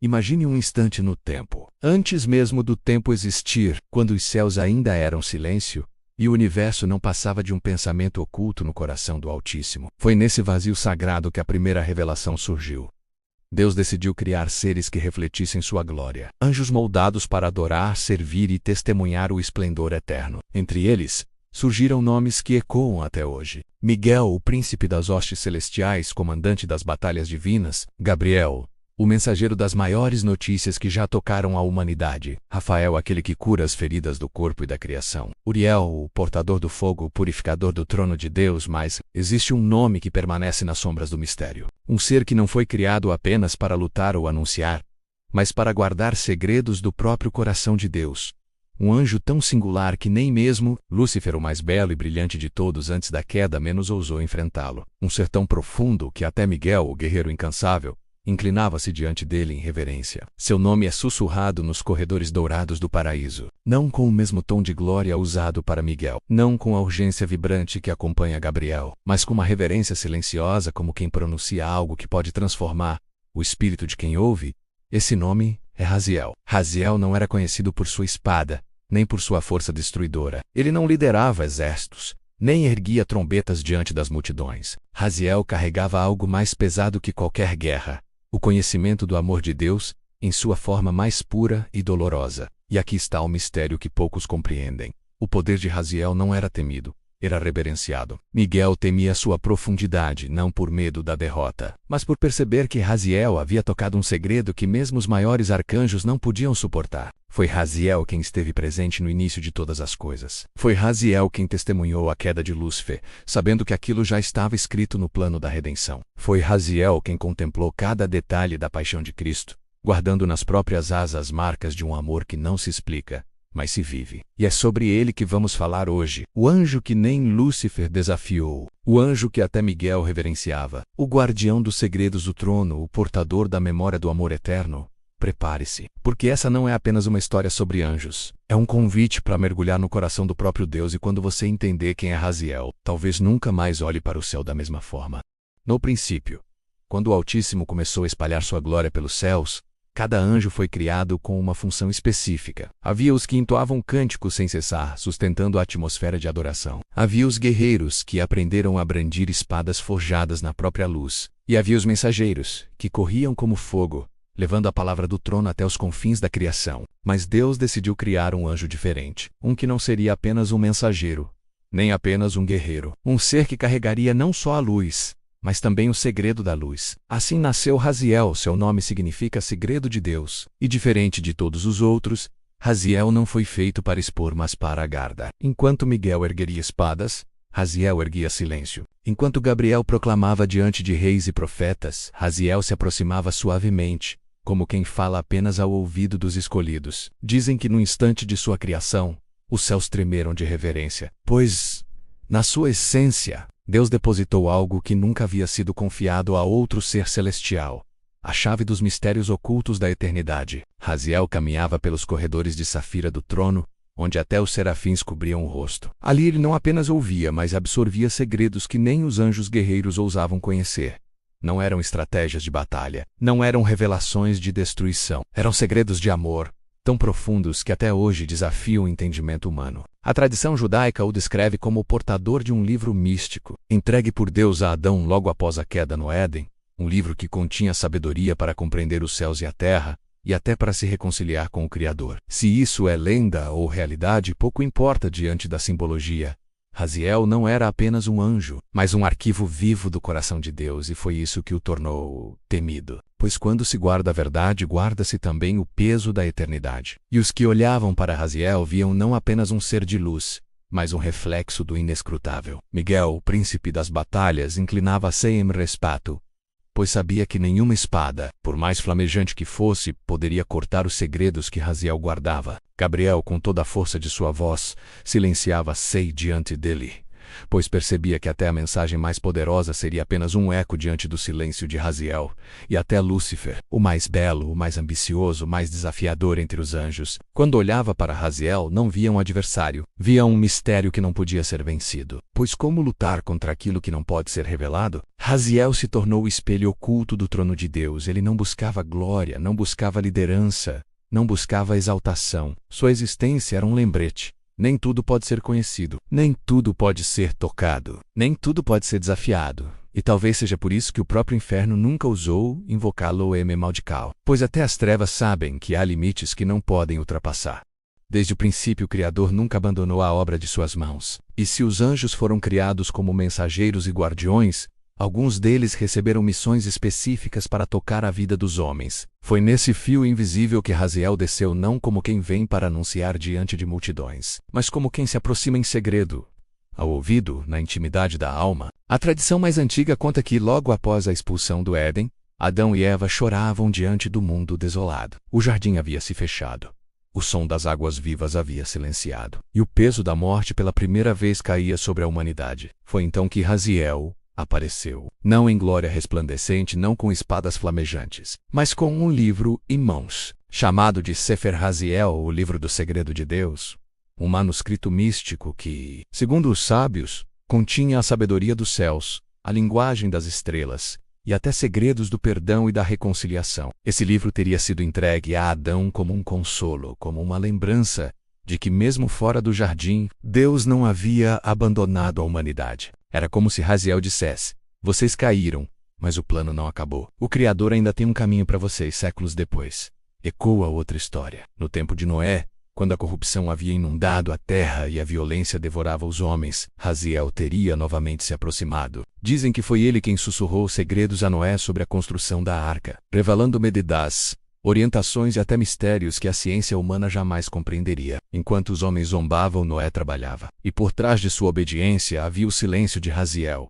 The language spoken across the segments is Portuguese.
Imagine um instante no tempo. Antes mesmo do tempo existir, quando os céus ainda eram silêncio, e o universo não passava de um pensamento oculto no coração do Altíssimo. Foi nesse vazio sagrado que a primeira revelação surgiu. Deus decidiu criar seres que refletissem sua glória. Anjos moldados para adorar, servir e testemunhar o esplendor eterno. Entre eles, surgiram nomes que ecoam até hoje. Miguel, o príncipe das hostes celestiais, comandante das batalhas divinas. Gabriel, o mensageiro das maiores notícias que já tocaram a humanidade. Rafael, aquele que cura as feridas do corpo e da criação. Uriel, o portador do fogo, o purificador do trono de Deus. Mas existe um nome que permanece nas sombras do mistério. Um ser que não foi criado apenas para lutar ou anunciar, mas para guardar segredos do próprio coração de Deus. Um anjo tão singular que nem mesmo Lúcifer, o mais belo e brilhante de todos antes da queda, menos ousou enfrentá-lo. Um ser tão profundo que até Miguel, o guerreiro incansável, inclinava-se diante dele em reverência. Seu nome é sussurrado nos corredores dourados do paraíso, não com o mesmo tom de glória usado para Miguel, não com a urgência vibrante que acompanha Gabriel, mas com uma reverência silenciosa, como quem pronuncia algo que pode transformar o espírito de quem ouve. Esse nome é Raziel. Raziel não era conhecido por sua espada, nem por sua força destruidora. Ele não liderava exércitos, nem erguia trombetas diante das multidões. Raziel carregava algo mais pesado que qualquer guerra: o conhecimento do amor de Deus, em sua forma mais pura e dolorosa. E aqui está o mistério que poucos compreendem. O poder de Raziel não era temido, era reverenciado. Miguel temia sua profundidade, não por medo da derrota, mas por perceber que Raziel havia tocado um segredo que mesmo os maiores arcanjos não podiam suportar. Foi Raziel quem esteve presente no início de todas as coisas. Foi Raziel quem testemunhou a queda de Lúcifer, sabendo que aquilo já estava escrito no plano da redenção. Foi Raziel quem contemplou cada detalhe da paixão de Cristo, guardando nas próprias asas as marcas de um amor que não se explica, mas se vive. E é sobre ele que vamos falar hoje. O anjo que nem Lúcifer desafiou. O anjo que até Miguel reverenciava. O guardião dos segredos do trono, o portador da memória do amor eterno. Prepare-se, porque essa não é apenas uma história sobre anjos. É um convite para mergulhar no coração do próprio Deus, e quando você entender quem é Raziel, talvez nunca mais olhe para o céu da mesma forma. No princípio, quando o Altíssimo começou a espalhar sua glória pelos céus, cada anjo foi criado com uma função específica. Havia os que entoavam cânticos sem cessar, sustentando a atmosfera de adoração. Havia os guerreiros, que aprenderam a brandir espadas forjadas na própria luz. E havia os mensageiros, que corriam como fogo, levando a palavra do trono até os confins da criação. Mas Deus decidiu criar um anjo diferente. Um que não seria apenas um mensageiro, nem apenas um guerreiro. Um ser que carregaria não só a luz, mas também o segredo da luz. Assim nasceu Raziel. Seu nome significa segredo de Deus. E diferente de todos os outros, Raziel não foi feito para expor, mas para guardar. Enquanto Miguel ergueria espadas, Raziel erguia silêncio. Enquanto Gabriel proclamava diante de reis e profetas, Raziel se aproximava suavemente, como quem fala apenas ao ouvido dos escolhidos. Dizem que no instante de sua criação, os céus tremeram de reverência, pois, na sua essência, Deus depositou algo que nunca havia sido confiado a outro ser celestial: a chave dos mistérios ocultos da eternidade. Raziel caminhava pelos corredores de safira do trono, onde até os serafins cobriam o rosto. Ali ele não apenas ouvia, mas absorvia segredos que nem os anjos guerreiros ousavam conhecer. Não eram estratégias de batalha, não eram revelações de destruição. Eram segredos de amor, tão profundos que até hoje desafiam o entendimento humano. A tradição judaica o descreve como o portador de um livro místico, entregue por Deus a Adão logo após a queda no Éden, um livro que continha sabedoria para compreender os céus e a terra, e até para se reconciliar com o Criador. Se isso é lenda ou realidade, pouco importa diante da simbologia. Raziel não era apenas um anjo, mas um arquivo vivo do coração de Deus, e foi isso que o tornou temido. Pois quando se guarda a verdade, guarda-se também o peso da eternidade. E os que olhavam para Raziel viam não apenas um ser de luz, mas um reflexo do inescrutável. Miguel, o príncipe das batalhas, inclinava-se em respeito, pois sabia que nenhuma espada, por mais flamejante que fosse, poderia cortar os segredos que Raziel guardava. Gabriel, com toda a força de sua voz, silenciava-se diante dele. pois percebia que até a mensagem mais poderosa seria apenas um eco diante do silêncio de Raziel, e até Lúcifer, o mais belo, o mais ambicioso, o mais desafiador entre os anjos, quando olhava para Raziel, não via um adversário, via um mistério que não podia ser vencido. Pois como lutar contra aquilo que não pode ser revelado? Raziel se tornou o espelho oculto do trono de Deus. Ele não buscava glória, não buscava liderança, não buscava exaltação. Sua existência era um lembrete. Nem tudo pode ser conhecido, nem tudo pode ser tocado, nem tudo pode ser desafiado. E talvez seja por isso que o próprio inferno nunca ousou invocá-lo e maldical, pois até as trevas sabem que há limites que não podem ultrapassar. Desde o princípio o Criador nunca abandonou a obra de suas mãos. E se os anjos foram criados como mensageiros e guardiões, alguns deles receberam missões específicas para tocar a vida dos homens. Foi nesse fio invisível que Raziel desceu não como quem vem para anunciar diante de multidões, mas como quem se aproxima em segredo, ao ouvido, na intimidade da alma. A tradição mais antiga conta que, logo após a expulsão do Éden, Adão e Eva choravam diante do mundo desolado. O jardim havia se fechado. O som das águas vivas havia silenciado. E o peso da morte pela primeira vez caía sobre a humanidade. Foi então que Raziel apareceu, não em glória resplandecente, não com espadas flamejantes, mas com um livro em mãos, chamado de Sefer Raziel, o livro do segredo de Deus, um manuscrito místico que, segundo os sábios, continha a sabedoria dos céus, a linguagem das estrelas e até segredos do perdão e da reconciliação. Esse livro teria sido entregue a Adão como um consolo, como uma lembrança de que mesmo fora do jardim, Deus não havia abandonado a humanidade. Era como se Raziel dissesse: vocês caíram, mas o plano não acabou. O Criador ainda tem um caminho para vocês séculos depois. Ecoa outra história. No tempo de Noé, quando a corrupção havia inundado a terra e a violência devorava os homens, Raziel teria novamente se aproximado. Dizem que foi ele quem sussurrou segredos a Noé sobre a construção da arca, revelando medidas, orientações e até mistérios que a ciência humana jamais compreenderia. Enquanto os homens zombavam, Noé trabalhava. E por trás de sua obediência havia o silêncio de Raziel.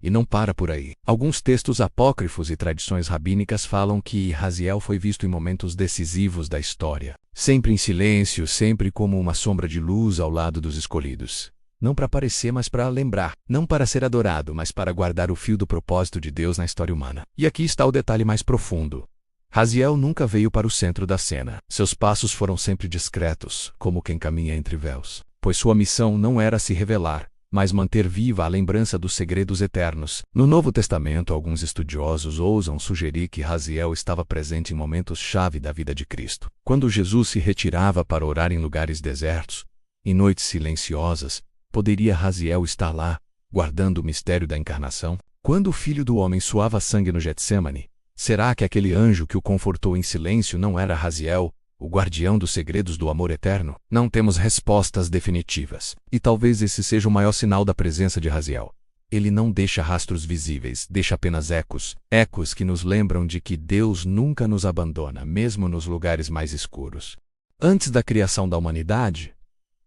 E não para por aí. Alguns textos apócrifos e tradições rabínicas falam que Raziel foi visto em momentos decisivos da história. Sempre em silêncio, sempre como uma sombra de luz ao lado dos escolhidos. Não para aparecer, mas para lembrar. Não para ser adorado, mas para guardar o fio do propósito de Deus na história humana. E aqui está o detalhe mais profundo. Raziel nunca veio para o centro da cena. Seus passos foram sempre discretos, como quem caminha entre véus. Pois sua missão não era se revelar, mas manter viva a lembrança dos segredos eternos. No Novo Testamento, alguns estudiosos ousam sugerir que Raziel estava presente em momentos-chave da vida de Cristo. Quando Jesus se retirava para orar em lugares desertos, em noites silenciosas, poderia Raziel estar lá, guardando o mistério da encarnação? Quando o Filho do Homem suava sangue no Getsemane, será que aquele anjo que o confortou em silêncio não era Raziel, o guardião dos segredos do amor eterno? Não temos respostas definitivas. E talvez esse seja o maior sinal da presença de Raziel. Ele não deixa rastros visíveis, deixa apenas ecos. Ecos que nos lembram de que Deus nunca nos abandona, mesmo nos lugares mais escuros. Antes da criação da humanidade,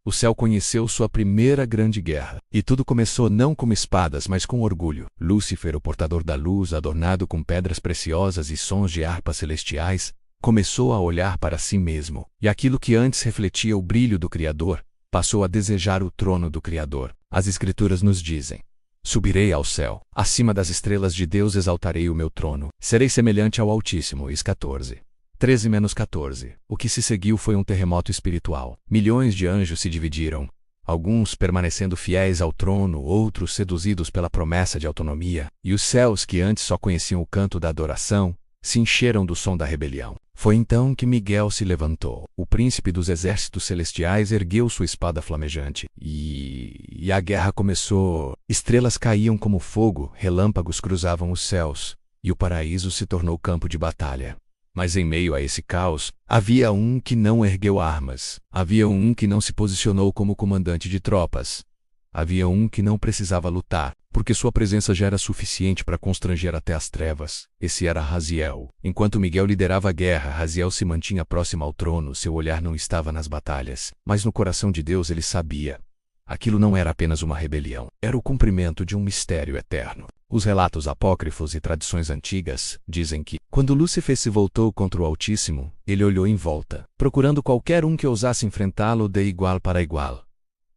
o céu conheceu sua primeira grande guerra. E tudo começou não como espadas, mas com orgulho. Lúcifer, o portador da luz, adornado com pedras preciosas e sons de harpas celestiais, começou a olhar para si mesmo. E aquilo que antes refletia o brilho do Criador, passou a desejar o trono do Criador. As Escrituras nos dizem: subirei ao céu, acima das estrelas de Deus exaltarei o meu trono. Serei semelhante ao Altíssimo. Is 14. 13-14. O que se seguiu foi um terremoto espiritual. Milhões de anjos se dividiram, alguns permanecendo fiéis ao trono, outros seduzidos pela promessa de autonomia, e os céus, que antes só conheciam o canto da adoração, se encheram do som da rebelião. Foi então que Miguel se levantou. O príncipe dos exércitos celestiais ergueu sua espada flamejante, e a guerra começou. Estrelas caíam como fogo, relâmpagos cruzavam os céus, e o paraíso se tornou campo de batalha. Mas em meio a esse caos, havia um que não ergueu armas. Havia um que não se posicionou como comandante de tropas. Havia um que não precisava lutar, porque sua presença já era suficiente para constranger até as trevas. Esse era Raziel. Enquanto Miguel liderava a guerra, Raziel se mantinha próximo ao trono. Seu olhar não estava nas batalhas, mas no coração de Deus ele sabia. Aquilo não era apenas uma rebelião, era o cumprimento de um mistério eterno. Os relatos apócrifos e tradições antigas dizem que, quando Lúcifer se voltou contra o Altíssimo, ele olhou em volta, procurando qualquer um que ousasse enfrentá-lo de igual para igual.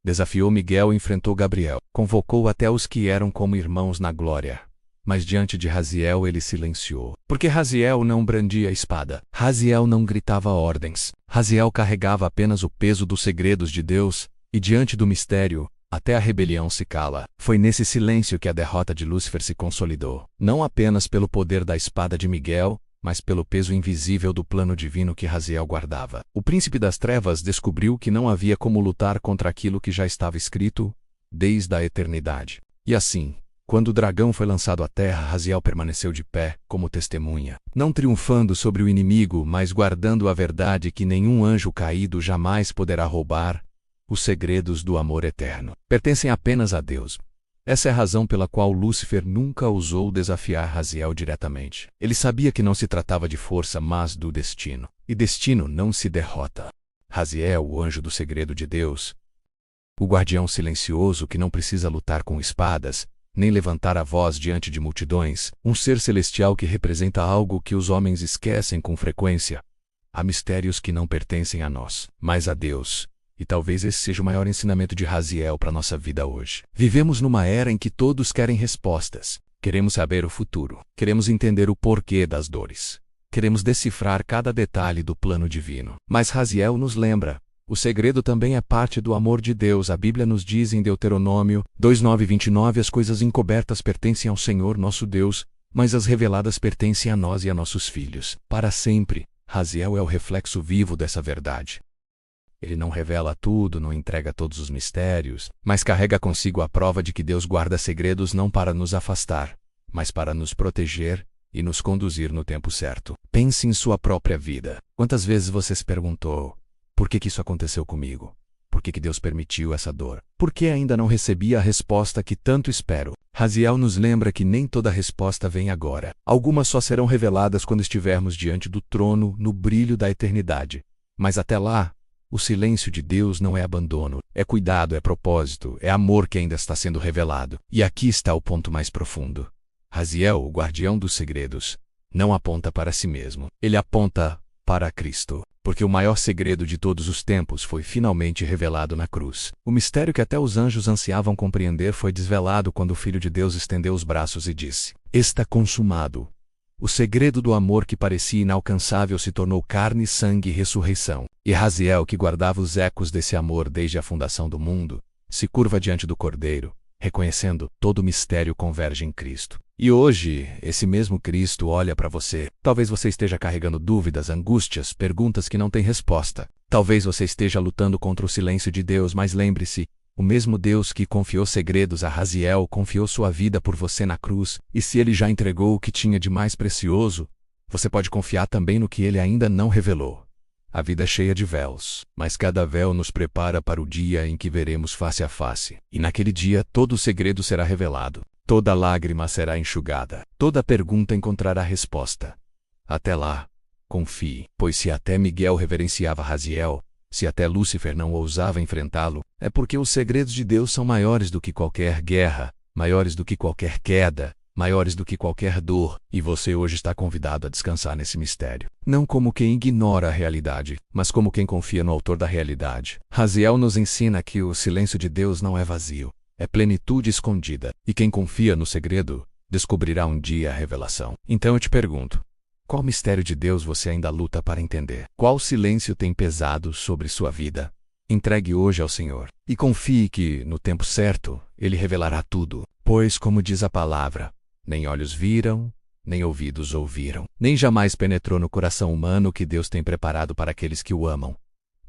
Desafiou Miguel e enfrentou Gabriel. Convocou até os que eram como irmãos na glória. Mas diante de Raziel ele silenciou. Porque Raziel não brandia a espada. Raziel não gritava ordens. Raziel carregava apenas o peso dos segredos de Deus, e diante do mistério, até a rebelião se cala. Foi nesse silêncio que a derrota de Lúcifer se consolidou. Não apenas pelo poder da espada de Miguel, mas pelo peso invisível do plano divino que Raziel guardava. O príncipe das trevas descobriu que não havia como lutar contra aquilo que já estava escrito desde a eternidade. E assim, quando o dragão foi lançado à terra, Raziel permaneceu de pé, como testemunha, não triunfando sobre o inimigo, mas guardando a verdade que nenhum anjo caído jamais poderá roubar. Os segredos do amor eterno pertencem apenas a Deus. Essa é a razão pela qual Lúcifer nunca ousou desafiar Raziel diretamente. Ele sabia que não se tratava de força, mas do destino. E destino não se derrota. Raziel, o anjo do segredo de Deus, o guardião silencioso que não precisa lutar com espadas, nem levantar a voz diante de multidões, um ser celestial que representa algo que os homens esquecem com frequência. Há mistérios que não pertencem a nós, mas a Deus. E talvez esse seja o maior ensinamento de Raziel para nossa vida hoje. Vivemos numa era em que todos querem respostas. Queremos saber o futuro. Queremos entender o porquê das dores. Queremos decifrar cada detalhe do plano divino. Mas Raziel nos lembra: o segredo também é parte do amor de Deus. A Bíblia nos diz em Deuteronômio 2:9-29: as coisas encobertas pertencem ao Senhor nosso Deus, mas as reveladas pertencem a nós e a nossos filhos, para sempre. Raziel é o reflexo vivo dessa verdade. Ele não revela tudo, não entrega todos os mistérios, mas carrega consigo a prova de que Deus guarda segredos não para nos afastar, mas para nos proteger e nos conduzir no tempo certo. Pense em sua própria vida. Quantas vezes você se perguntou: por que isso aconteceu comigo? Por que Deus permitiu essa dor? Por que ainda não recebi a resposta que tanto espero? Raziel nos lembra que nem toda resposta vem agora. Algumas só serão reveladas quando estivermos diante do trono, no brilho da eternidade. Mas até lá, o silêncio de Deus não é abandono, é cuidado, é propósito, é amor que ainda está sendo revelado. E aqui está o ponto mais profundo. Raziel, o guardião dos segredos, não aponta para si mesmo. Ele aponta para Cristo, porque o maior segredo de todos os tempos foi finalmente revelado na cruz. O mistério que até os anjos ansiavam compreender foi desvelado quando o Filho de Deus estendeu os braços e disse: "Está consumado." O segredo do amor que parecia inalcançável se tornou carne, sangue e ressurreição. E Raziel, que guardava os ecos desse amor desde a fundação do mundo, se curva diante do Cordeiro, reconhecendo: todo o mistério converge em Cristo. E hoje, esse mesmo Cristo olha para você. Talvez você esteja carregando dúvidas, angústias, perguntas que não têm resposta. Talvez você esteja lutando contra o silêncio de Deus, mas lembre-se: o mesmo Deus que confiou segredos a Raziel confiou sua vida por você na cruz, e se ele já entregou o que tinha de mais precioso, você pode confiar também no que ele ainda não revelou. A vida é cheia de véus, mas cada véu nos prepara para o dia em que veremos face a face. E naquele dia todo o segredo será revelado, toda lágrima será enxugada, toda pergunta encontrará resposta. Até lá, confie, pois se até Miguel reverenciava Raziel, se até Lúcifer não ousava enfrentá-lo, é porque os segredos de Deus são maiores do que qualquer guerra, maiores do que qualquer queda, maiores do que qualquer dor, e você hoje está convidado a descansar nesse mistério. Não como quem ignora a realidade, mas como quem confia no autor da realidade. Raziel nos ensina que o silêncio de Deus não é vazio, é plenitude escondida, e quem confia no segredo, descobrirá um dia a revelação. Então eu te pergunto: qual mistério de Deus você ainda luta para entender? Qual silêncio tem pesado sobre sua vida? Entregue hoje ao Senhor, e confie que, no tempo certo, Ele revelará tudo. Pois, como diz a palavra, nem olhos viram, nem ouvidos ouviram, nem jamais penetrou no coração humano o que Deus tem preparado para aqueles que o amam.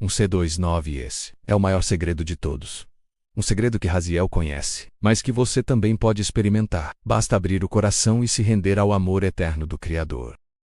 2:9. Esse é o maior segredo de todos. Um segredo que Raziel conhece, mas que você também pode experimentar. Basta abrir o coração e se render ao amor eterno do Criador.